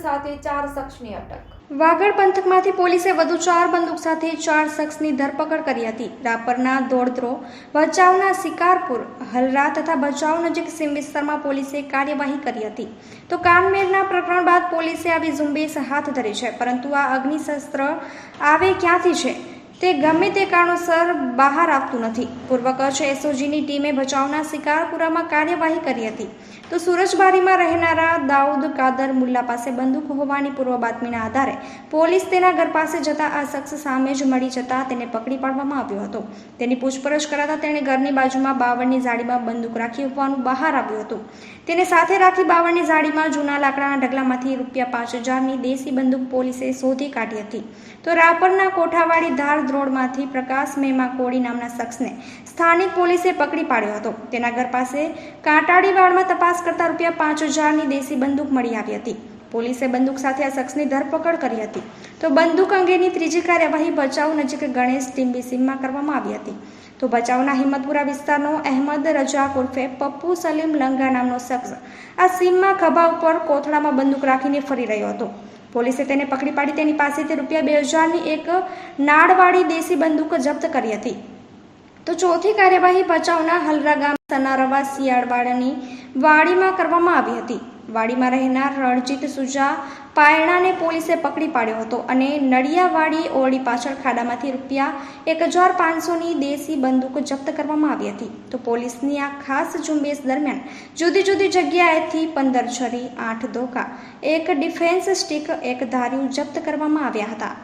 સાથે 4 શખ્સની અટક. વાગડ પંથકમાંથી પોલીસે વધુ 4 બંદૂક સાથે 4 શખ્સની ધરપકડ કરી હતી. રાપરના દોડદ્રો, ભચાઉના શિકારપુર, હલરા તથા ભચાઉ નજીક સીમ વિસ્તારમાં પોલીસે કાર્યવાહી કરી હતી. તો કાનમેરના પ્રકરણ બાદ પોલીસે આવી ઝુંબેશ હાથ ધરી છે, પરંતુ આ અગ્નિશસ્ત્ર આવે ક્યાંથી છે તે ગમે તે કારણોસર બહાર આવતું નથી. પૂર્વ કચ્છ એસઓજીની ટીમે ભચાઉના શિકારપુરામાં કાર્યવાહી કરી હતી. તો સુરજબારીમાં રહેનારા દાઉદ કાદર મુલ્લા પાસે બંદૂક હોવાની પૂર્વ બાતમીના આધારે પોલીસ તેના ઘર પાસે જતા આ શખ્સ સામે જ મળી જતા તેને પકડી પાડવામાં આવ્યો હતો. તેની પૂછપરછ કરાતા તેણે ઘરની બાજુમાં બાવળની ઝાડીમાં બંદૂક રાખી હોવાનું બહાર આવ્યું હતું. તેને સાથે રાખી બાવળની ઝાડીમાં જૂના લાકડાના ઢગલામાંથી ₹5000ની દેશી બંદૂક પોલીસે શોધી કાઢી હતી. તો રાપરના કોઠાવાડી ધાર રોડમાંથી પ્રકાશ મેમા કોળી નામના શખ્સને સ્થાનિક પોલીસે પકડી પાડ્યો હતો. તેના ઘર પાસે કાંટાળીવાડમાં તપાસ કરતા ₹5000ની દેશી બંદૂક મળી આવી હતી. પોલીસે બંદૂક સાથે આ શખ્સની ધરપકડ કરી હતી. તો બંદૂક અંગેની ત્રીજી કાર્યવાહી ભચાઉ નજીક ગણેશ ટીમ્બી સીમમાં કરવામાં આવી હતી. તો ભચાઉના હિંમતપુરા વિસ્તારનો અહેમદ રજાક ઉર્ફે પપ્પુ સલીમ લંગા નામનો શખ્સ આ સીમમાં ખભા ઉપર કોથળામાં બંદૂક રાખીને ફરી રહ્યો હતો. પોલીસે તેને પકડી પાડી તેની પાસેથી ₹2000ની એક નાળવાળી દેશી બંદૂક જપ્ત કરી હતી. તો ચોથી કાર્યવાહી ભચાઉના હલરા ગામ સનારવા શિયાળવાડાની વાડીમાં કરવામાં આવી હતી. વાડીમાં રહેનાર રણજીત સુજા પાયણાને પોલીસે પકડી પાડ્યો હતો અને નડિયાવાડી ઓરડી પાછળ ખાડામાંથી ₹1500ની દેશી બંદૂક જપ્ત કરવામાં આવી હતી. તો પોલીસની આ ખાસ ઝુંબેશ દરમિયાન જુદી જુદી જગ્યાએથી 15 છરી, 8 ધોકા, 1 ડિફેન્સ સ્ટીક, 1 ધાર્યું જપ્ત કરવામાં આવ્યા હતા.